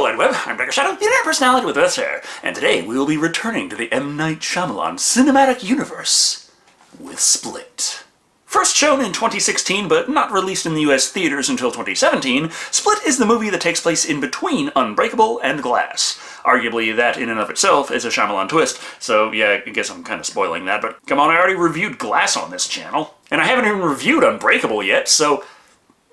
World Wide Web, I'm Breaker Shadow, the internet personality with best hair, and today we will be returning to the M. Night Shyamalan cinematic universe with Split. First shown in 2016, but not released in the US theaters until 2017, Split is the movie that takes place in between Unbreakable and Glass. Arguably, that in and of itself is a Shyamalan twist, so yeah, I guess I'm kind of spoiling that, but come on, I already reviewed Glass on this channel, and I haven't even reviewed Unbreakable yet, so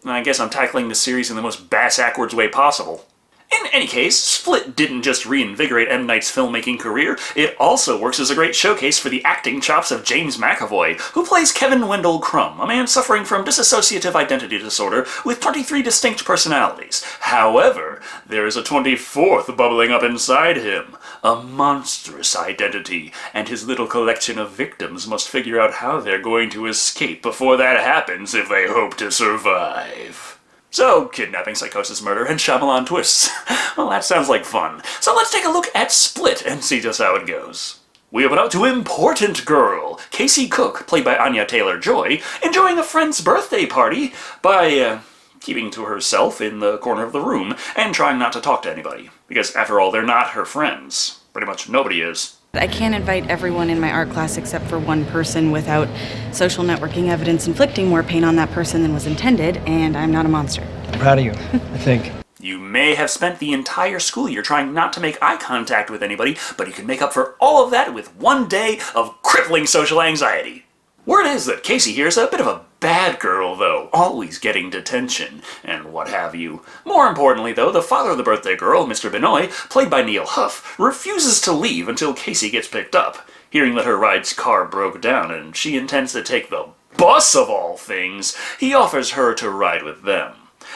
I guess I'm tackling this series in the most bass-ackwards way possible. In any case, Split didn't just reinvigorate M. Night's filmmaking career, it also works as a great showcase for the acting chops of James McAvoy, who plays Kevin Wendell Crumb, a man suffering from dissociative identity disorder with 23 distinct personalities. However, there is a 24th bubbling up inside him, a monstrous identity, and his little collection of victims must figure out how they're going to escape before that happens if they hope to survive. So, kidnapping, psychosis, murder, and Shyamalan twists. Well, that sounds like fun. So let's take a look at Split and see just how it goes. We open up to Important Girl, Casey Cook, played by Anya Taylor-Joy, enjoying a friend's birthday party by, keeping to herself in the corner of the room and trying not to talk to anybody. Because, after all, they're not her friends. Pretty much nobody is. I can't invite everyone in my art class except for one person without social networking evidence inflicting more pain on that person than was intended, and I'm not a monster. I'm proud of you, I think. You may have spent the entire school year trying not to make eye contact with anybody, but you can make up for all of that with one day of crippling social anxiety. Word is that Casey here is a bit of a bad girl, though, always getting detention, and what have you. More importantly, though, the father of the birthday girl, Mr. Benoit, played by Neil Huff, refuses to leave until Casey gets picked up. Hearing that her ride's car broke down and she intends to take the bus of all things, he offers her to ride with them.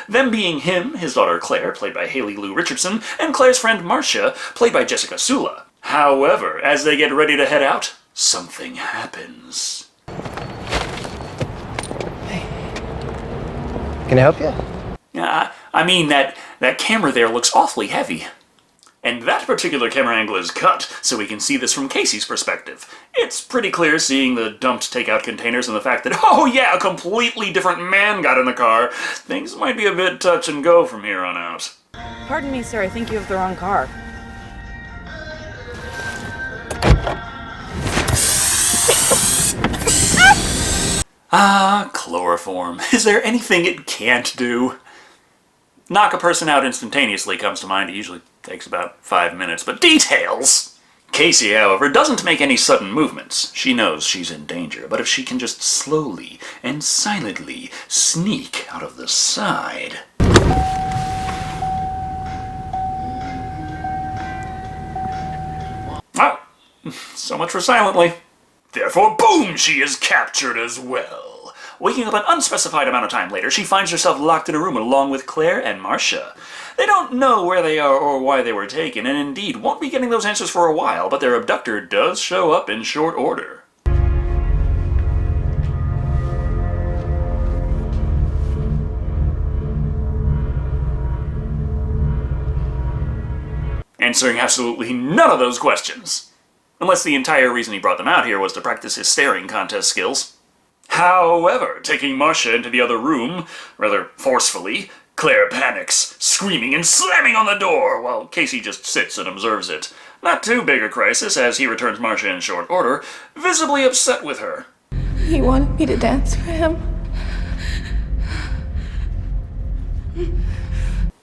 Them being him, his daughter Claire, played by Haley Lou Richardson, and Claire's friend Marcia, played by Jessica Sula. However, as they get ready to head out, something happens. Can I help you? I mean, that camera there looks awfully heavy. And that particular camera angle is cut, so we can see this from Casey's perspective. It's pretty clear seeing the dumped takeout containers and the fact that, oh yeah, a completely different man got in the car. Things might be a bit touch and go from here on out. Pardon me, sir, I think you have the wrong car. Ah, chloroform. Is there anything it can't do? Knock a person out instantaneously comes to mind. It usually takes about 5 minutes, but details! Casey, however, doesn't make any sudden movements. She knows she's in danger, but if she can just slowly and silently sneak out of the side... Oh, so much for silently. Therefore, boom, she is captured as well. Waking up an unspecified amount of time later, she finds herself locked in a room along with Claire and Marcia. They don't know where they are or why they were taken, and indeed won't be getting those answers for a while, but their abductor does show up in short order. Answering absolutely none of those questions. Unless the entire reason he brought them out here was to practice his staring contest skills. However, taking Marcia into the other room, rather forcefully, Claire panics, screaming and slamming on the door, while Casey just sits and observes it. Not too big a crisis, as he returns Marcia in short order, visibly upset with her. He wanted me to dance for him.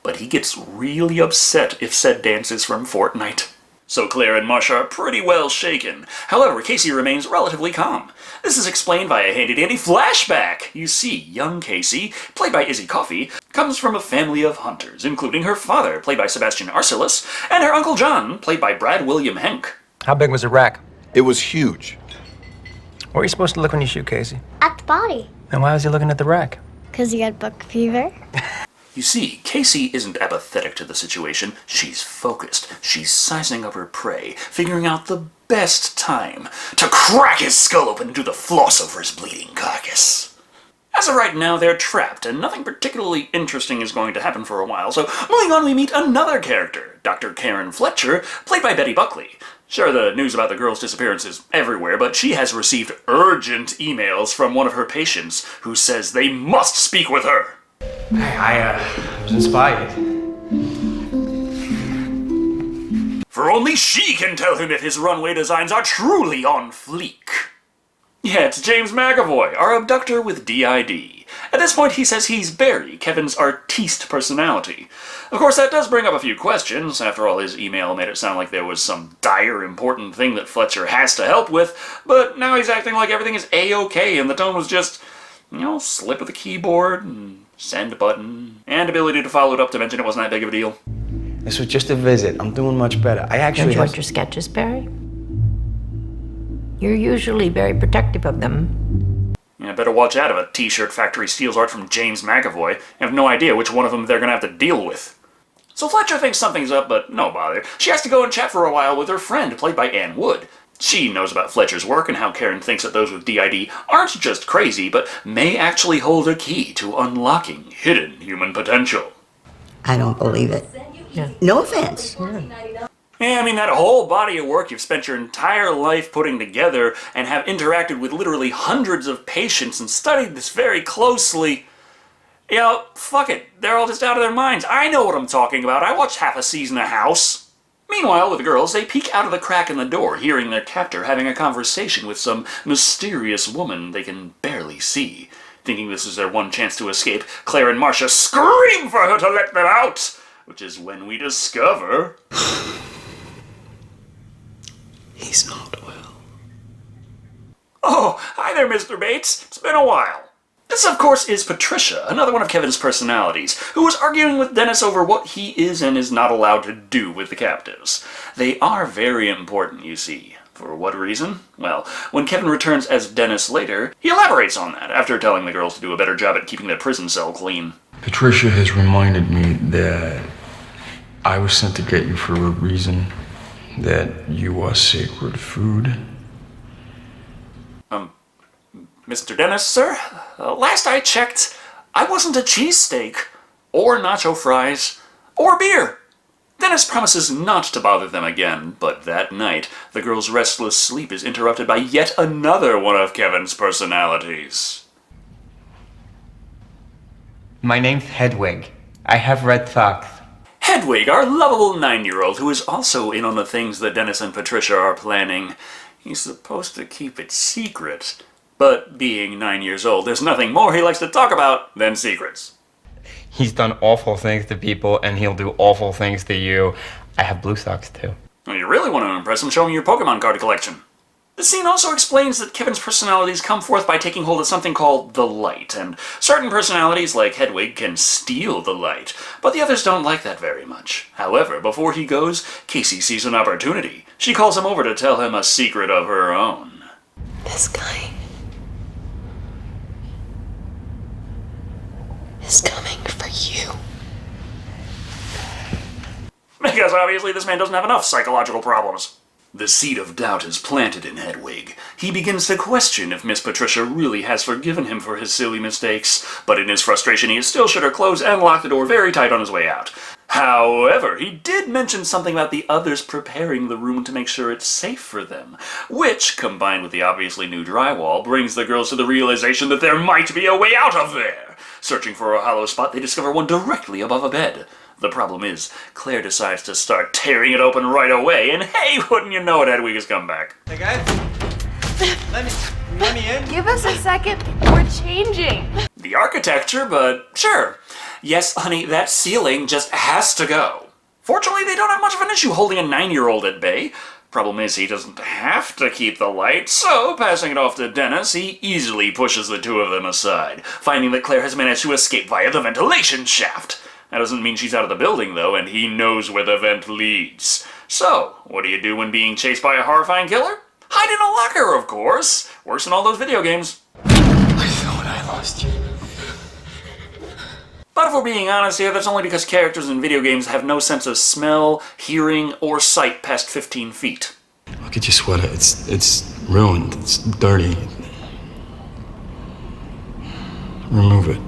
But he gets really upset if said dance is from Fortnite. So Claire and Marcia are pretty well shaken. However, Casey remains relatively calm. This is explained by a handy-dandy flashback. You see, young Casey, played by Izzy Coffey, comes from a family of hunters, including her father, played by Sebastian Arcelus, and her Uncle John, played by Brad William Henk. How big was the rack? It was huge. Where are you supposed to look when you shoot Casey? At the body. And why was he looking at the rack? Because he got buck fever. You see, Casey isn't apathetic to the situation, she's focused. She's sizing up her prey, figuring out the best time to crack his skull open and do the floss over his bleeding carcass. As of right now, they're trapped, and nothing particularly interesting is going to happen for a while, so moving on we meet another character, Dr. Karen Fletcher, played by Betty Buckley. Sure, the news about the girl's disappearance is everywhere, but she has received urgent emails from one of her patients who says they must speak with her. I was inspired. for only she can tell him if his runway designs are truly on fleek. Yeah, it's James McAvoy, our abductor with DID. At this point, he says he's Barry, Kevin's artiste personality. Of course, that does bring up a few questions. After all, his email made it sound like there was some dire, important thing that Fletcher has to help with, but now he's acting like everything is A-okay, and the tone was just, slip of the keyboard, and send button, and ability to follow it up to mention it wasn't that big of a deal. This was just a visit. I'm doing much better. I actually Enjoyed your sketches, Barry? You're usually very protective of them. Yeah, better watch out if a t-shirt factory steals art from James McAvoy. You have no idea which one of them they're gonna have to deal with. So Fletcher thinks something's up, but no bother. She has to go and chat for a while with her friend, played by Ann Wood. She knows about Fletcher's work and how Karen thinks that those with DID aren't just crazy, but may actually hold a key to unlocking hidden human potential. I don't believe it. Yeah. No offense. Yeah, I mean, that whole body of work you've spent your entire life putting together and have interacted with literally hundreds of patients and studied this very closely. Fuck it. They're all just out of their minds. I know what I'm talking about. I watched half a season of House. Meanwhile, with the girls, they peek out of the crack in the door, hearing their captor having a conversation with some mysterious woman they can barely see. Thinking this is their one chance to escape, Claire and Marcia scream for her to let them out, which is when we discover... He's not well. Oh, hi there, Mr. Bates. It's been a while. This, of course, is Patricia, another one of Kevin's personalities, who was arguing with Dennis over what he is and is not allowed to do with the captives. They are very important, you see. For what reason? Well, when Kevin returns as Dennis later, he elaborates on that, after telling the girls to do a better job at keeping their prison cell clean. Patricia has reminded me that I was sent to get you for a reason, that you are sacred food. Mr. Dennis, sir? Last I checked, I wasn't a cheesesteak, or nacho fries, or beer. Dennis promises not to bother them again, but that night, the girls' restless sleep is interrupted by yet another one of Kevin's personalities. My name's Hedwig. I have red socks. Hedwig, our lovable 9-year-old, who is also in on the things that Dennis and Patricia are planning. He's supposed to keep it secret. But being 9 years old, there's nothing more he likes to talk about than secrets. He's done awful things to people, and he'll do awful things to you. I have blue socks, too. Well, you really want to impress him, show him your Pokemon card collection. The scene also explains that Kevin's personalities come forth by taking hold of something called the light, and certain personalities, like Hedwig, can steal the light, but the others don't like that very much. However, before he goes, Casey sees an opportunity. She calls him over to tell him a secret of her own. This guy is coming for you. Because obviously this man doesn't have enough psychological problems. The seed of doubt is planted in Hedwig. He begins to question if Miss Patricia really has forgiven him for his silly mistakes, but in his frustration he still shut her close and locked the door very tight on his way out. However, he did mention something about the others preparing the room to make sure it's safe for them, which, combined with the obviously new drywall, brings the girls to the realization that there might be a way out of there. Searching for a hollow spot, they discover one directly above a bed. The problem is, Claire decides to start tearing it open right away, and hey, wouldn't you know it, Hedwig has come back. Hey, guys. Let me in. Give us a second. We're changing. The architecture, but sure. Yes, honey, that ceiling just has to go. Fortunately, they don't have much of an issue holding a 9-year-old at bay. Problem is, he doesn't have to keep the light, so passing it off to Dennis, he easily pushes the two of them aside, finding that Claire has managed to escape via the ventilation shaft. That doesn't mean she's out of the building, though, and he knows where the vent leads. So, what do you do when being chased by a horrifying killer? Hide in a locker, of course. Worse than all those video games. I thought I lost you. But if we're being honest here, that's only because characters in video games have no sense of smell, hearing, or sight past 15 feet. Look at your sweater. It's ruined. It's dirty. Remove it.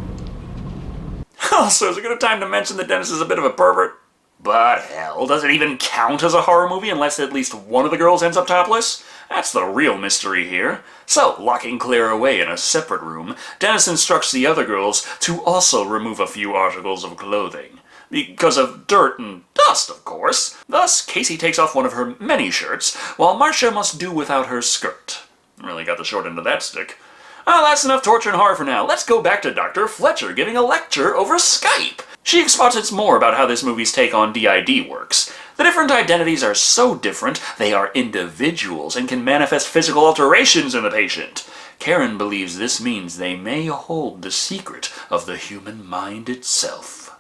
Also, is it a good time to mention that Dennis is a bit of a pervert? But hell, does it even count as a horror movie unless at least one of the girls ends up topless? That's the real mystery here. So, locking Claire away in a separate room, Dennis instructs the other girls to also remove a few articles of clothing. Because of dirt and dust, of course. Thus, Casey takes off one of her many shirts, while Marcia must do without her skirt. Really got the short end of that stick. Well, that's enough torture and horror for now. Let's go back to Dr. Fletcher giving a lecture over Skype. She exposits more about how this movie's take on DID works. The different identities are so different, they are individuals and can manifest physical alterations in the patient. Karen believes this means they may hold the secret of the human mind itself.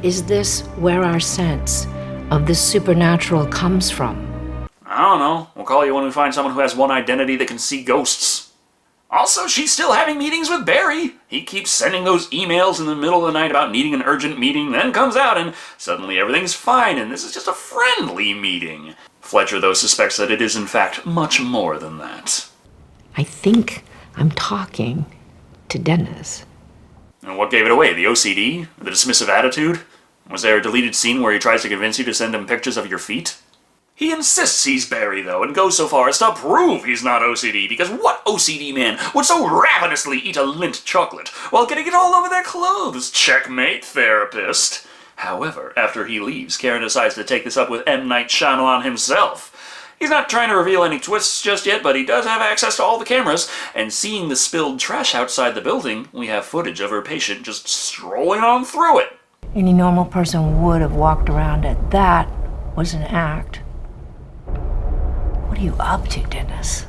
Is this where our sense of the supernatural comes from? I don't know. We'll call you when we find someone who has one identity that can see ghosts. Also, she's still having meetings with Barry. He keeps sending those emails in the middle of the night about needing an urgent meeting, then comes out and suddenly everything's fine and this is just a friendly meeting. Fletcher, though, suspects that it is in fact much more than that. I think I'm talking to Dennis. And what gave it away? The OCD? The dismissive attitude? Was there a deleted scene where he tries to convince you to send him pictures of your feet? He insists he's Barry, though, and goes so far as to prove he's not OCD, because what OCD man would so ravenously eat a Lindt chocolate while getting it all over their clothes? Checkmate, therapist. However, after he leaves, Karen decides to take this up with M. Night Shyamalan himself. He's not trying to reveal any twists just yet, but he does have access to all the cameras, and seeing the spilled trash outside the building, we have footage of her patient just strolling on through it. Any normal person would have walked around it. That was an act. What are you up to, Dennis?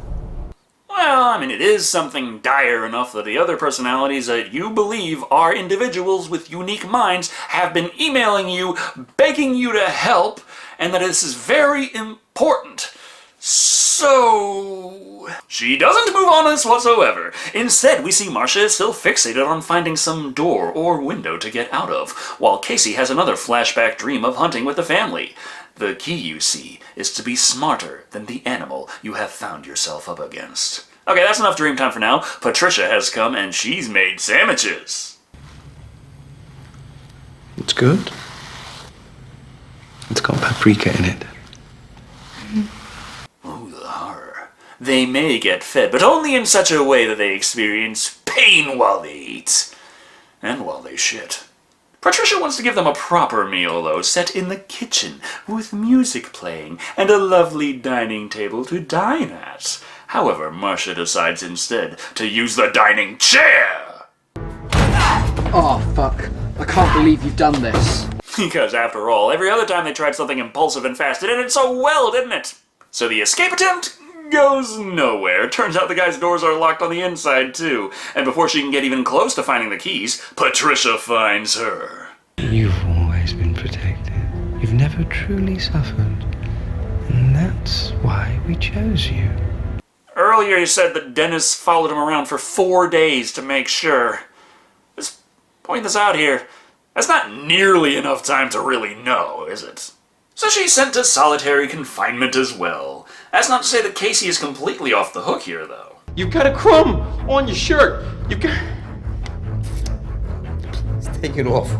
Well, I mean, it is something dire enough that the other personalities that you believe are individuals with unique minds have been emailing you, begging you to help, and that this is very important. So... she doesn't move on this whatsoever. Instead, we see Marcia is still fixated on finding some door or window to get out of, while Casey has another flashback dream of hunting with the family. The key, you see, is to be smarter than the animal you have found yourself up against. Okay, that's enough dream time for now. Patricia has come and she's made sandwiches. It's good. It's got paprika in it. Ooh, the horror. They may get fed, but only in such a way that they experience pain while they eat. And while they shit. Patricia wants to give them a proper meal, though, set in the kitchen, with music playing, and a lovely dining table to dine at. However, Marcia decides instead to use the dining chair! Oh, fuck. I can't believe you've done this. Because, after all, every other time they tried something impulsive and fast, it ended so well, didn't it? So the escape attempt goes nowhere. Turns out the guy's doors are locked on the inside, too. And before she can get even close to finding the keys, Patricia finds her. You've always been protected. You've never truly suffered. And that's why we chose you. Earlier you said that Dennis followed him around for 4 days to make sure. Just point this out here. That's not nearly enough time to really know, is it? So she's sent to solitary confinement as well. That's not to say that Casey is completely off the hook here, though. You've got a crumb on your shirt. You've got... Please take it off.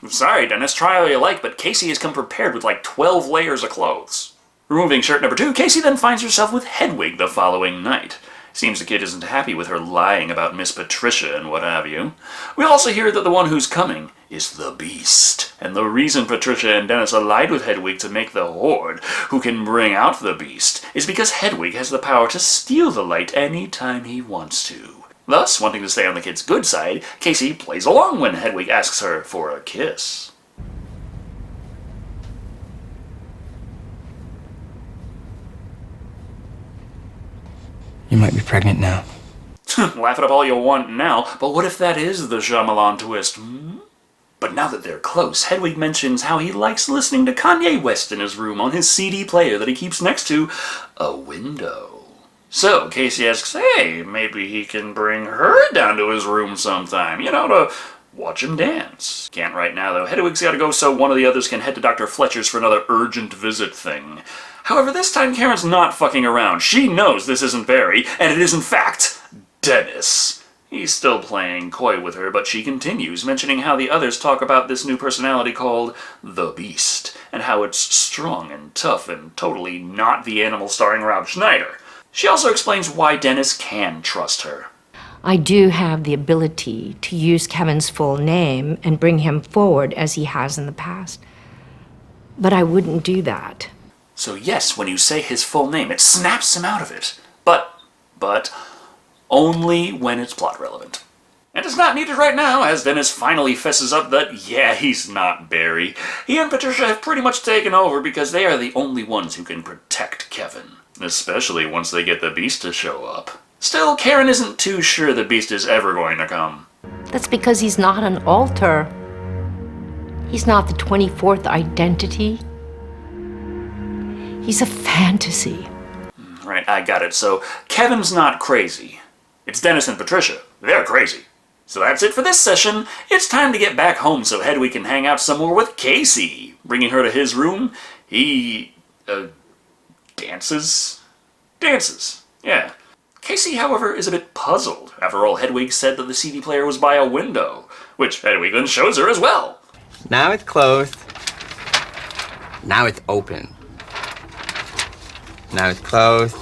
I'm sorry, Dennis, try all you like, but Casey has come prepared with like 12 layers of clothes. Removing shirt number 2, Casey then finds herself with Hedwig the following night. Seems the kid isn't happy with her lying about Miss Patricia and what have you. We also hear that the one who's coming is the Beast. And the reason Patricia and Dennis allied with Hedwig to make the Horde, who can bring out the Beast, is because Hedwig has the power to steal the light any time he wants to. Thus, wanting to stay on the kid's good side, Casey plays along when Hedwig asks her for a kiss. You might be pregnant now. Laugh it up all you want now, but what if that is the Shyamalan twist, But now that they're close, Hedwig mentions how he likes listening to Kanye West in his room on his CD player that he keeps next to a window. So Casey asks, hey, maybe he can bring her down to his room sometime, to watch him dance. Can't right now, though. Hedwig's gotta go so one of the others can head to Dr. Fletcher's for another urgent visit thing. However, this time Karen's not fucking around. She knows this isn't Barry, and it is in fact Dennis. He's still playing coy with her, but she continues, mentioning how the others talk about this new personality called the Beast, and how it's strong and tough and totally not the animal starring Rob Schneider. She also explains why Dennis can trust her. I do have the ability to use Kevin's full name and bring him forward as he has in the past. But I wouldn't do that. So yes, when you say his full name, it snaps him out of it. But only when it's plot relevant. And it's not needed right now, as Dennis finally fesses up that, yeah, he's not Barry. He and Patricia have pretty much taken over because they are the only ones who can protect Kevin. Especially once they get the Beast to show up. Still, Karen isn't too sure the Beast is ever going to come. That's because he's not an alter. He's not the 24th identity. He's a fantasy. Right, I got it. So, Kevin's not crazy. It's Dennis and Patricia. They're crazy. So that's it for this session. It's time to get back home so Hedwig can hang out some more with Casey. Bringing her to his room, he... dances? Dances, yeah. Casey, however, is a bit puzzled. After all, Hedwig said that the CD player was by a window, which Hedwig then shows her as well. Now it's closed. Now it's open. Now it's closed.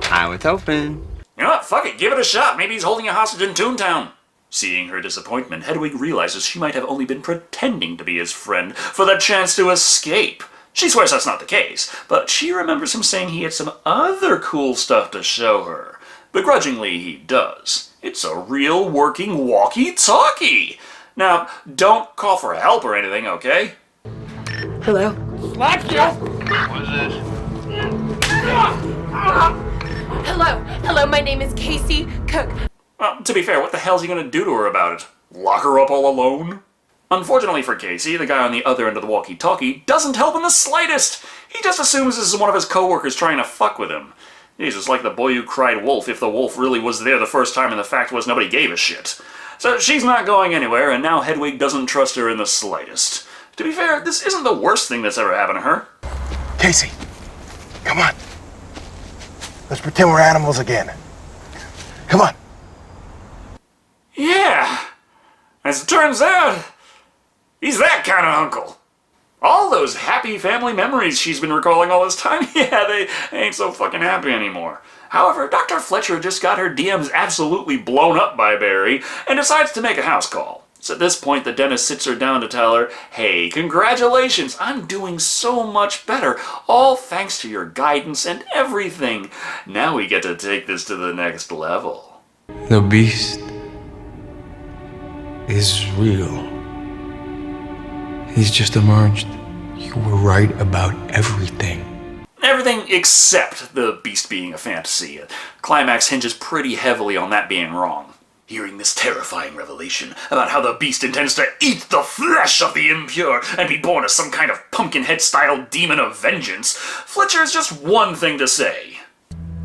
Now it's open. You know what? Fuck it. Give it a shot. Maybe he's holding a hostage in Toontown. Seeing her disappointment, Hedwig realizes she might have only been pretending to be his friend for the chance to escape. She swears that's not the case, but she remembers him saying he had some other cool stuff to show her. Begrudgingly, he does. It's a real working walkie-talkie. Now, don't call for help or anything, okay? Hello? Hello, my name is Casey Cook. Well, to be fair, what the hell's he gonna do to her about it? Lock her up all alone? Unfortunately for Casey, the guy on the other end of the walkie-talkie doesn't help in the slightest. He just assumes this is one of his coworkers trying to fuck with him. Jesus, like the boy who cried wolf if the wolf really was there the first time and the fact was nobody gave a shit. So she's not going anywhere, and now Hedwig doesn't trust her in the slightest. To be fair, this isn't the worst thing that's ever happened to her. Casey, come on. Let's pretend we're animals again. Come on. Yeah. As it turns out, he's that kind of uncle. All those happy family memories she's been recalling all this time, yeah, they ain't so fucking happy anymore. However, Dr. Fletcher just got her DMs absolutely blown up by Barry and decides to make a house call. It's at this point that Dennis sits her down to tell her, hey, congratulations, I'm doing so much better, all thanks to your guidance and everything. Now we get to take this to the next level. The Beast is real. He's just emerged. You were right about everything. Everything except the Beast being a fantasy. Climax hinges pretty heavily on that being wrong. Hearing this terrifying revelation about how the Beast intends to eat the flesh of the impure and be born as some kind of Pumpkinhead-style demon of vengeance, Fletcher has just one thing to say.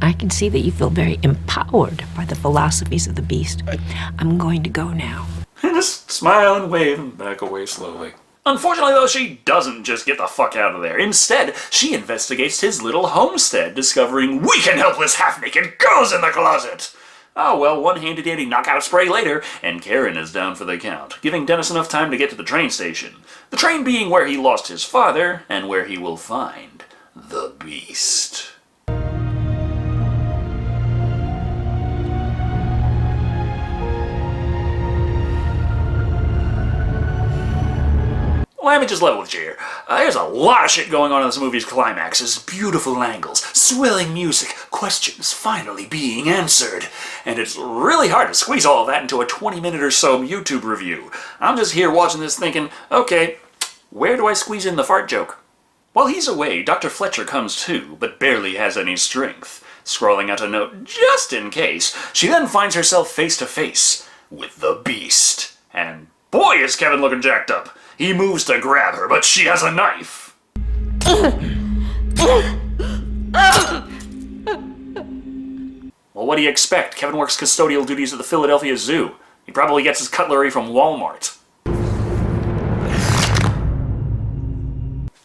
I can see that you feel very empowered by the philosophies of the Beast. I'm going to go now. And just smile and wave and back away slowly. Unfortunately, though, she doesn't just get the fuck out of there. Instead, she investigates his little homestead, discovering we can help this half-naked girls in the closet. Oh well, one handy-dandy knockout spray later, and Karen is down for the count, giving Dennis enough time to get to the train station. The train being where he lost his father, and where he will find the Beast. Let me just level with you here. There's a lot of shit going on in this movie's climaxes. Beautiful angles, swelling music, questions finally being answered. And it's really hard to squeeze all of that into a 20-minute or so YouTube review. I'm just here watching this thinking, okay, where do I squeeze in the fart joke? While he's away, Dr. Fletcher comes too, but barely has any strength. Scrawling out a note just in case, she then finds herself face to face with the Beast. And boy is Kevin looking jacked up. He moves to grab her, but she has a knife. Well, what do you expect? Kevin works custodial duties at the Philadelphia Zoo. He probably gets his cutlery from Walmart.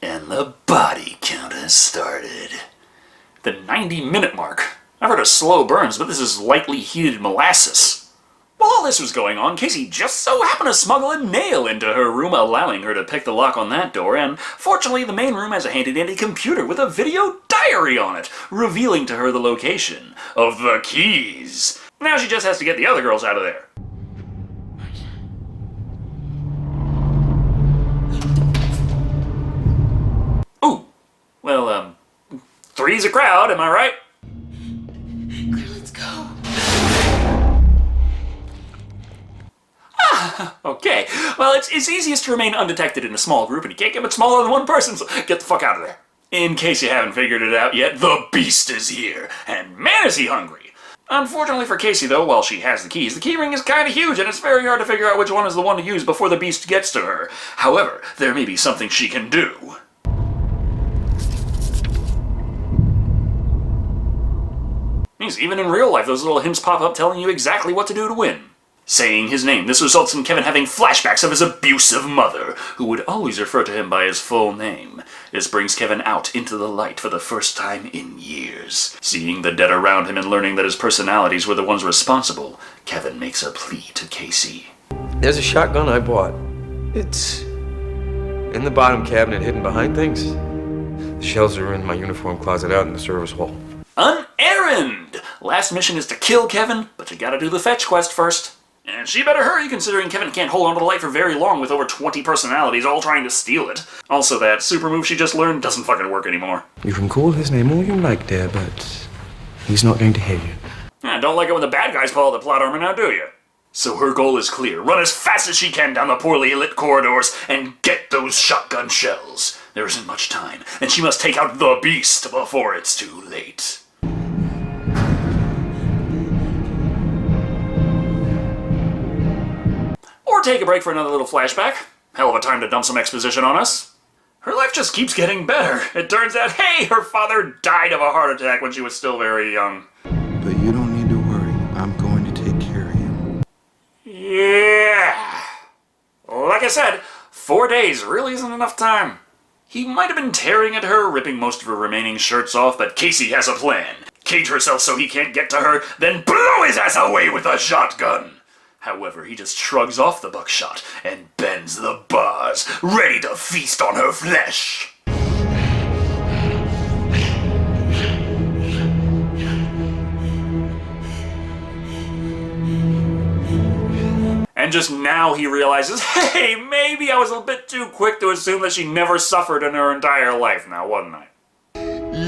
And the body count has started. The 90-minute mark. I've heard of slow burns, but this is lightly heated molasses. While all this was going on, Casey just so happened to smuggle a nail into her room, allowing her to pick the lock on that door, and fortunately the main room has a handy-dandy computer with a video diary on it, revealing to her the location of the keys. Now she just has to get the other girls out of there. three's a crowd, am I right? Let's go. Okay, well, it's easiest to remain undetected in a small group, and you can't get much smaller than one person, so get the fuck out of there. In case you haven't figured it out yet, the Beast is here, and man is he hungry. Unfortunately for Casey, though, while she has the keys, the keyring is kinda huge, and it's very hard to figure out which one is the one to use before the Beast gets to her. However, there may be something she can do. Means even in real life, those little hints pop up telling you exactly what to do to win. Saying his name, this results in Kevin having flashbacks of his abusive mother, who would always refer to him by his full name. This brings Kevin out into the light for the first time in years. Seeing the dead around him and learning that his personalities were the ones responsible, Kevin makes a plea to Casey. There's a shotgun I bought. It's in the bottom cabinet hidden behind things. The shells are in my uniform closet out in the service hall. An errand! Last mission is to kill Kevin, but you gotta do the fetch quest first. And she better hurry, considering Kevin can't hold onto the light for very long with over 20 personalities all trying to steal it. Also, that super move she just learned doesn't fucking work anymore. You can call his name all you like, dear, but he's not going to hear you. Don't like it when the bad guys pull out the plot armor now, do you? So her goal is clear. Run as fast as she can down the poorly lit corridors and get those shotgun shells. There isn't much time, and she must take out the Beast before it's too late. Or take a break for another little flashback. Hell of a time to dump some exposition on us. Her life just keeps getting better. It turns out, hey, her father died of a heart attack when she was still very young. But you don't need to worry. I'm going to take care of you. Yeah. Like I said, 4 days really isn't enough time. He might have been tearing at her, ripping most of her remaining shirts off, but Casey has a plan. Cage herself so he can't get to her, then blow his ass away with a shotgun. However, he just shrugs off the buckshot and bends the bars, ready to feast on her flesh. And just now he realizes, hey, maybe I was a bit too quick to assume that she never suffered in her entire life now, wasn't I?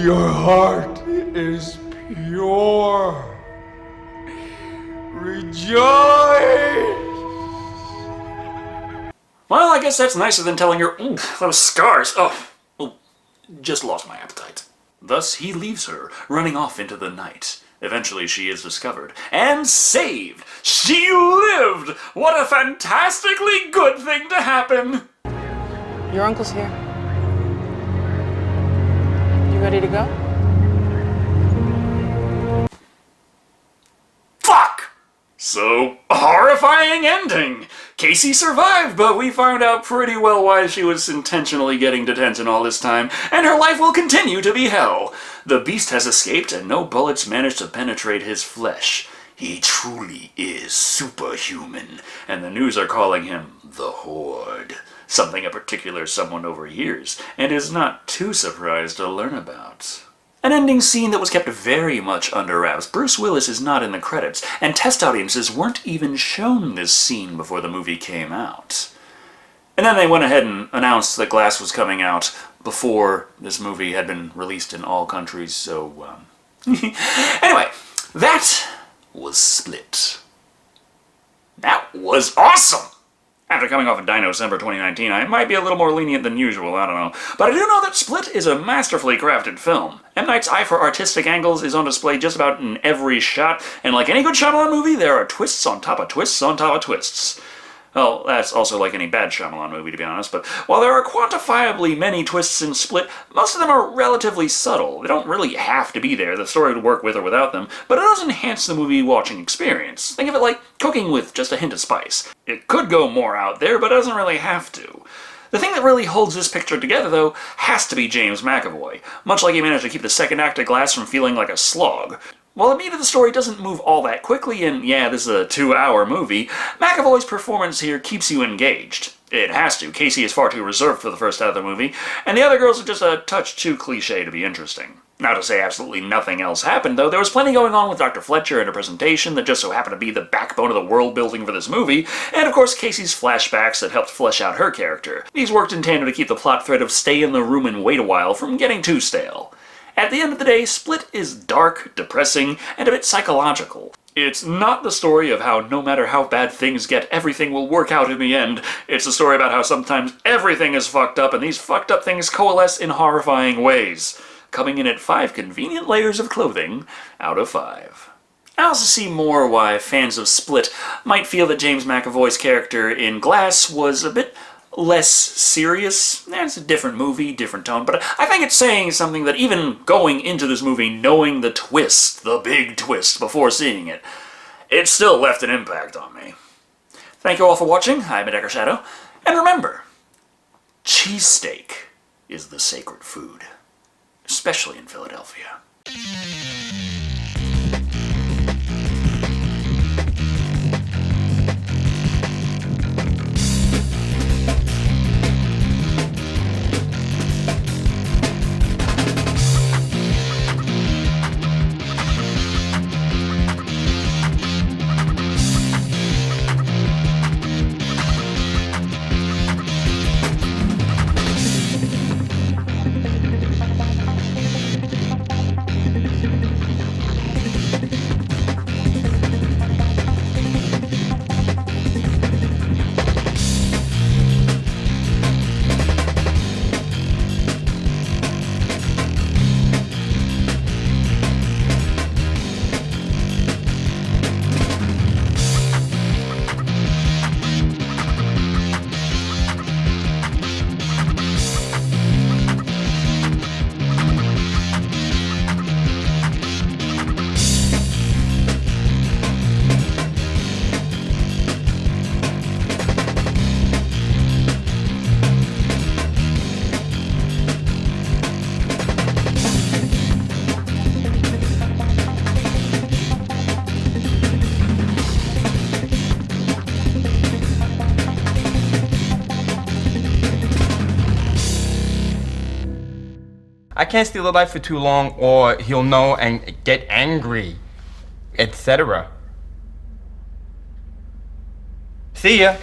Your heart is pure. Rejoice! Well, I guess that's nicer than telling her, ooh, those scars. Oh, just lost my appetite. Thus, he leaves her, running off into the night. Eventually, she is discovered and saved. She lived! What a fantastically good thing to happen! Your uncle's here. You ready to go? Fuck! So, horrifying ending! Casey survived, but we found out pretty well why she was intentionally getting detention all this time, and her life will continue to be hell. The Beast has escaped, and no bullets managed to penetrate his flesh. He truly is superhuman, and the news are calling him the Horde. Something a particular someone overhears, and is not too surprised to learn about. An ending scene that was kept very much under wraps. Bruce Willis is not in the credits, and test audiences weren't even shown this scene before the movie came out. And then they went ahead and announced that Glass was coming out before this movie had been released in all countries, so, Anyway, that was Split. That was awesome! After coming off of Dino December 2019, I might be a little more lenient than usual, I don't know. But I do know that Split is a masterfully crafted film. M. Night's eye for artistic angles is on display just about in every shot, and like any good Shyamalan movie, there are twists on top of twists on top of twists. Well, that's also like any bad Shyamalan movie, to be honest, but while there are quantifiably many twists in Split, most of them are relatively subtle. They don't really have to be there, the story would work with or without them, but it does enhance the movie-watching experience. Think of it like cooking with just a hint of spice. It could go more out there, but it doesn't really have to. The thing that really holds this picture together, though, has to be James McAvoy, much like he managed to keep the second act of Glass from feeling like a slog. While the meat of the story doesn't move all that quickly, and yeah, this is a 2-hour movie, McAvoy's performance here keeps you engaged. It has to. Casey is far too reserved for the first half of the movie, and the other girls are just a touch too cliché to be interesting. Not to say absolutely nothing else happened, though. There was plenty going on with Dr. Fletcher and her presentation that just so happened to be the backbone of the world building for this movie, and of course Casey's flashbacks that helped flesh out her character. These worked in tandem to keep the plot thread of stay in the room and wait a while from getting too stale. At the end of the day, Split is dark, depressing, and a bit psychological. It's not the story of how no matter how bad things get, everything will work out in the end. It's a story about how sometimes everything is fucked up, and these fucked up things coalesce in horrifying ways, coming in at 5 convenient layers of clothing out of 5. I also see more why fans of Split might feel that James McAvoy's character in Glass was a bit less serious. It's a different movie, different tone, but I think it's saying something that even going into this movie knowing the twist, the big twist, before seeing it, it still left an impact on me. Thank you all for watching. I'm Decker Shadow, and remember, cheesesteak is the sacred food, especially in Philadelphia. I can't stay alive for too long or he'll know and get angry, etc. See ya.